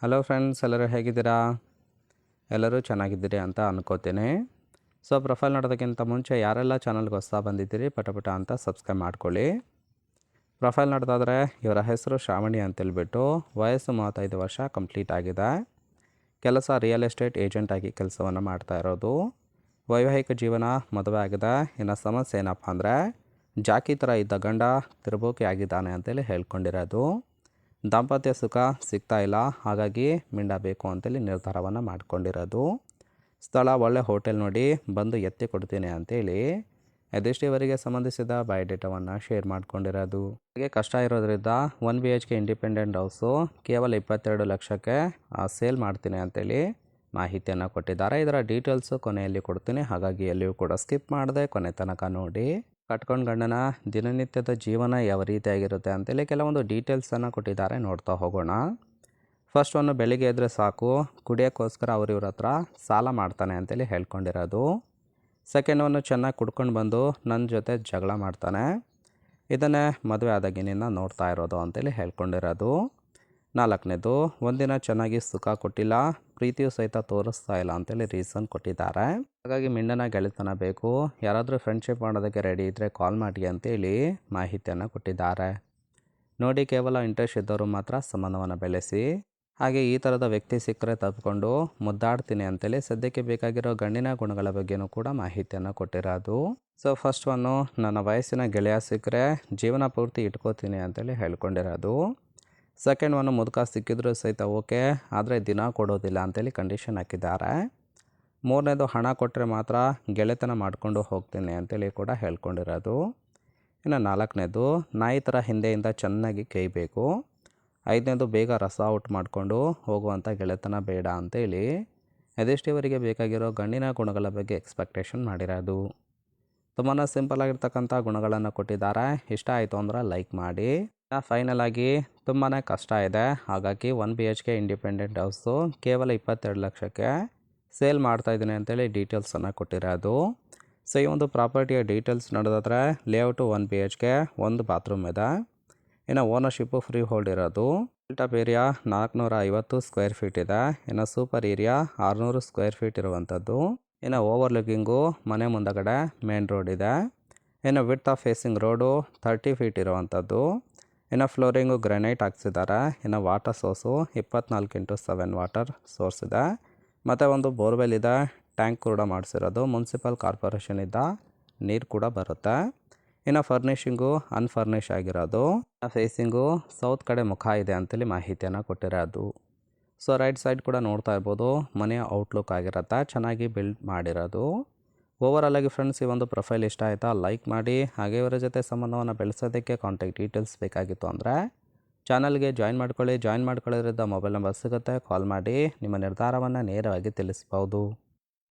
Hello friends, ಎಲ್ಲರೂ ಹೇಗಿದ್ದೀರಾ? ಎಲ್ಲರೂ ಚೆನ್ನಾಗಿದ್ದೀರಿ ಅಂತ ಅನ್ಕೋತೀನಿ. ಸೊ ಪ್ರೊಫೈಲ್ ನೋಡೋದಕ್ಕಿಂತ ಮುಂಚೆ ಯಾರೆಲ್ಲ ಚಾನಲ್ಗೆ ಹೊಸ ಬಂದಿದ್ದೀರಿ ಪಟ ಅಂತ ಸಬ್ಸ್ಕ್ರೈಬ್ ಮಾಡ್ಕೊಳ್ಳಿ. ಪ್ರೊಫೈಲ್ ನೋಡೋದಾದರೆ ಇವರ ಹೆಸರು ಶ್ರಾವಣಿ ಅಂತೇಳ್ಬಿಟ್ಟು, ವಯಸ್ಸು 35 ವರ್ಷ ಕಂಪ್ಲೀಟ್ ಆಗಿದೆ. ಕೆಲಸ ರಿಯಲ್ ಎಸ್ಟೇಟ್ ಏಜೆಂಟ್ ಆಗಿ ಕೆಲಸವನ್ನು ಮಾಡ್ತಾ ಇರೋದು. ವೈವಾಹಿಕ ಜೀವನ ಮದುವೆ ಆಗಿದೆ. ಇನ್ನು ಸಮಸ್ಯೆ ಏನಪ್ಪ ಅಂದರೆ ಜಾಕಿ ಥರ ಇದ್ದ ಗಂಡ ತಿರುಬೋಕಿ ಆಗಿದ್ದಾನೆ ಅಂತೇಳಿ ಹೇಳ್ಕೊಂಡಿರೋದು. ದಾಂಪತ್ಯ ಸುಖ ಸಿಗ್ತಾ ಇಲ್ಲ, ಹಾಗಾಗಿ ಮಿಂಡ ಬೇಕು ಅಂತೇಳಿ ನಿರ್ಧಾರವನ್ನು ಮಾಡ್ಕೊಂಡಿರೋದು. ಸ್ಥಳ ಒಳ್ಳೆ ಹೋಟೆಲ್ ನೋಡಿ ಬಂದು ಎತ್ತಿ ಕೊಡ್ತೀನಿ ಅಂತೇಳಿ ಇದಿಷ್ಟುವರೆಗೆ ಸಂಬಂಧಿಸಿದ ಬಯೋಡೇಟಾವನ್ನು ಶೇರ್ ಮಾಡ್ಕೊಂಡಿರೋದು. ಹಾಗೆ ಕಷ್ಟ ಇರೋದ್ರಿಂದ 1 BHK ಇಂಡಿಪೆಂಡೆಂಟ್ ಹೌಸು ಕೇವಲ 22 ಲಕ್ಷಕ್ಕೆ ಸೇಲ್ ಮಾಡ್ತೀನಿ ಅಂತೇಳಿ ಮಾಹಿತಿಯನ್ನು ಕೊಟ್ಟಿದ್ದಾರೆ. ಇದರ ಡೀಟೇಲ್ಸು ಕೊನೆಯಲ್ಲಿ ಕೊಡ್ತೀನಿ, ಹಾಗಾಗಿ ಎಲ್ಲಿಯೂ ಕೂಡ ಸ್ಕಿಪ್ ಮಾಡದೆ ಕೊನೆ ತನಕ ನೋಡಿ. ಕಟ್ಕೊಂಡು ಗಂಡನ ದಿನನಿತ್ಯದ ಜೀವನ ಯಾವ ರೀತಿಯಾಗಿರುತ್ತೆ ಅಂತೇಳಿ ಕೆಲವೊಂದು ಡೀಟೇಲ್ಸನ್ನು ಕೊಟ್ಟಿದ್ದಾರೆ, ನೋಡ್ತಾ ಹೋಗೋಣ. ಫಸ್ಟ್ ಒಂದು ಬೆಳಿಗ್ಗೆ ಎದ್ದರೆ ಸಾಕು ಕುಡಿಯೋಕ್ಕೋಸ್ಕರ ಇವ್ರ ಹತ್ರ ಸಾಲ ಮಾಡ್ತಾನೆ ಅಂತೇಳಿ ಹೇಳ್ಕೊಂಡಿರೋದು. ಸೆಕೆಂಡ್ ಒಂದು ಚೆನ್ನಾಗಿ ಕುಡ್ಕೊಂಡು ಬಂದು ನನ್ನ ಜೊತೆ ಜಗಳ ಮಾಡ್ತಾನೆ, ಇದನ್ನೇ ಮದುವೆ ಆದಾಗಿನಿಂದ ನೋಡ್ತಾ ಇರೋದು ಅಂತೇಳಿ ಹೇಳ್ಕೊಂಡಿರೋದು. ನಾಲ್ಕನೇದು, ಒಂದಿನ ಚೆನ್ನಾಗಿ ಸುಖ ಕೊಟ್ಟಿಲ್ಲ, ಪ್ರೀತಿಯು ಸಹಿತ ತೋರಿಸ್ತಾ ಇಲ್ಲ ಅಂತೇಳಿ ರೀಸನ್ ಕೊಟ್ಟಿದ್ದಾರೆ. ಹಾಗಾಗಿ ಮಿಂಡನ ಗೆಳೆತನ ಬೇಕು, ಯಾರಾದರೂ ಫ್ರೆಂಡ್ಶಿಪ್ ಮಾಡೋದಕ್ಕೆ ರೆಡಿ ಇದ್ದರೆ ಕಾಲ್ ಮಾಡಿ ಅಂತೇಳಿ ಮಾಹಿತಿಯನ್ನು ಕೊಟ್ಟಿದ್ದಾರೆ. ನೋಡಿ, ಕೇವಲ ಇಂಟ್ರೆಸ್ಟ್ ಇದ್ದವರು ಮಾತ್ರ ಸಂಬಂಧವನ್ನು ಬೆಳೆಸಿ. ಹಾಗೆ ಈ ಥರದ ವ್ಯಕ್ತಿ ಸಿಕ್ಕರೆ ತಪ್ಪಿಕೊಂಡು ಮುದ್ದಾಡ್ತೀನಿ ಅಂತೇಳಿ ಸದ್ಯಕ್ಕೆ ಬೇಕಾಗಿರೋ ಗಂಡಿನ ಗುಣಗಳ ಬಗ್ಗೆನೂ ಕೂಡ ಮಾಹಿತಿಯನ್ನು ಕೊಟ್ಟಿರೋದು. ಸೊ ಫಸ್ಟ್ ಒನ್ನು, ನನ್ನ ವಯಸ್ಸಿನ ಗೆಳೆಯ ಸಿಕ್ಕರೆ ಜೀವನ ಪೂರ್ತಿ ಇಟ್ಕೋತೀನಿ ಅಂತೇಳಿ ಹೇಳ್ಕೊಂಡಿರೋದು. ಸೆಕೆಂಡ್ ಒನ್ನು, ಮುದುಕ ಸಿಕ್ಕಿದ್ರು ಸಹಿತ ಓಕೆ, ಆದರೆ ದಿನ ಕೊಡೋದಿಲ್ಲ ಅಂತೇಳಿ ಕಂಡೀಷನ್ ಹಾಕಿದ್ದಾರೆ. ಮೂರನೇದು, ಹಣ ಕೊಟ್ಟರೆ ಮಾತ್ರ ಗೆಳೆತನ ಮಾಡಿಕೊಂಡು ಹೋಗ್ತೀನಿ ಅಂತೇಳಿ ಕೂಡ ಹೇಳ್ಕೊಂಡಿರೋದು. ಇನ್ನು ನಾಲ್ಕನೇದು, ನಾಯಿ ಥರ ಹಿಂದೆಯಿಂದ ಚೆನ್ನಾಗಿ ಕೈಬೇಕು. ಐದನೇದು, ಬೇಗ ರಸ ಔಟ್ ಮಾಡಿಕೊಂಡು ಹೋಗುವಂಥ ಗೆಳೆತನ ಬೇಡ ಅಂತೇಳಿ ಇದಿಷ್ಟುವರೆಗೆ ಬೇಕಾಗಿರೋ ಗಂಡಿನ ಗುಣಗಳ ಬಗ್ಗೆ ಎಕ್ಸ್ಪೆಕ್ಟೇಷನ್ ಮಾಡಿರೋದು. ತುಂಬಾ ಸಿಂಪಲ್ ಆಗಿರ್ತಕ್ಕಂಥ ಗುಣಗಳನ್ನು ಕೊಟ್ಟಿದ್ದಾರೆ. ಇಷ್ಟ ಆಯಿತು ಅಂದ್ರೆ ಲೈಕ್ ಮಾಡಿ. ಫೈನಲ್ ಆಗಿ ತುಂಬಾ ಕಷ್ಟ ಇದೆ, ಹಾಗಾಗಿ 1 BHK ಇಂಡಿಪೆಂಡೆಂಟ್ ಹೌಸು ಕೇವಲ 22 ಲಕ್ಷಕ್ಕೆ ಸೇಲ್ ಮಾಡ್ತಾಯಿದ್ದೀನಿ ಅಂತೇಳಿ ಡೀಟೇಲ್ಸನ್ನು ಕೊಟ್ಟಿರೋದು. ಸೊ ಈ ಒಂದು ಪ್ರಾಪರ್ಟಿಯ ಡೀಟೇಲ್ಸ್ ನೋಡೋದಾದರೆ ಲೇಔಟು 1 BHK, 1 ಬಾತ್ರೂಮ್ ಇದೆ. ಇನ್ನು ಓನರ್ಶಿಪ್ಪು ಫ್ರೀ ಹೋಲ್ಡ್ ಇರೋದು. ಬಿಲ್ಟಪ್ ಏರಿಯಾ 450 ಸ್ಕ್ವೇರ್ ಫೀಟ್ ಇದೆ. ಇನ್ನು ಸೂಪರ್ ಏರಿಯಾ 600 ಸ್ಕ್ವೇರ್ ಫೀಟ್ ಇರುವಂಥದ್ದು. ಇನ್ನು ಓವರ್ಲುಕಿಂಗು ಮನೆ ಮುಂದಗಡೆ ಮೇನ್ ರೋಡ್ ಇದೆ. ಇನ್ನು width of facing road 30 feet ಇರುವಂಥದ್ದು. ಇನ್ನು ಫ್ಲೋರಿಂಗು ಗ್ರಾನೈಟ್ ಹಾಕ್ಸಿದ್ದಾರೆ. ಇನ್ನು water source 24x7 water source ಇದೆ. ಮತ್ತು ಒಂದು ಬೋರ್ವೆಲ್ ಇದೆ, ಟ್ಯಾಂಕ್ ಕೂಡ ಮಾಡಿಸಿರೋದು. ಮುನ್ಸಿಪಲ್ ಕಾರ್ಪೊರೇಷನಿಂದ ನೀರು ಕೂಡ ಬರುತ್ತೆ. ಇನ್ನು ಫರ್ನಿಷಿಂಗು ಅನ್ಫರ್ನಿಷ್ ಆಗಿರೋದು. ಫೇಸಿಂಗು ಸೌತ್ ಕಡೆ ಮುಖ ಇದೆ ಅಂತೇಳಿ ಮಾಹಿತಿಯನ್ನು ಕೊಟ್ಟಿರೋದು. ಸೊ ರೈಟ್ ಸೈಡ್ ಕೂಡ ನೋಡ್ತಾ ಇರ್ಬೋದು, ಮನೆಯ ಔಟ್ಲುಕ್ ಆಗಿರುತ್ತೆ, ಚೆನ್ನಾಗಿ ಬಿಲ್ಡ್ ಮಾಡಿರೋದು. ಓವರಾಲ್ ಆಗಿ ಫ್ರೆಂಡ್ಸ್, ಈ ಒಂದು ಪ್ರೊಫೈಲ್ ಇಷ್ಟ ಆಯಿತಾ ಲೈಕ್ ಮಾಡಿ. ಹಾಗೆ ಇವರ ಜೊತೆ ಸಂಬಂಧವನ್ನು ಬೆಳೆಸೋದಕ್ಕೆ ಕಾಂಟ್ಯಾಕ್ಟ್ ಡೀಟೇಲ್ಸ್ ಬೇಕಾಗಿತ್ತು ಅಂದರೆ ಚಾನಲ್ಗೆ ಜಾಯಿನ್ ಮಾಡ್ಕೊಳ್ಳಿ. ಜಾಯಿನ್ ಮಾಡ್ಕೊಳ್ಳೋದ್ರಿಂದ ಮೊಬೈಲ್ ನಂಬರ್ ಸಿಗುತ್ತೆ, ಕಾಲ್ ಮಾಡಿ ನಿಮ್ಮ ನಿರ್ಧಾರವನ್ನು ನೇರವಾಗಿ ತಿಳಿಸ್ಬೋದು.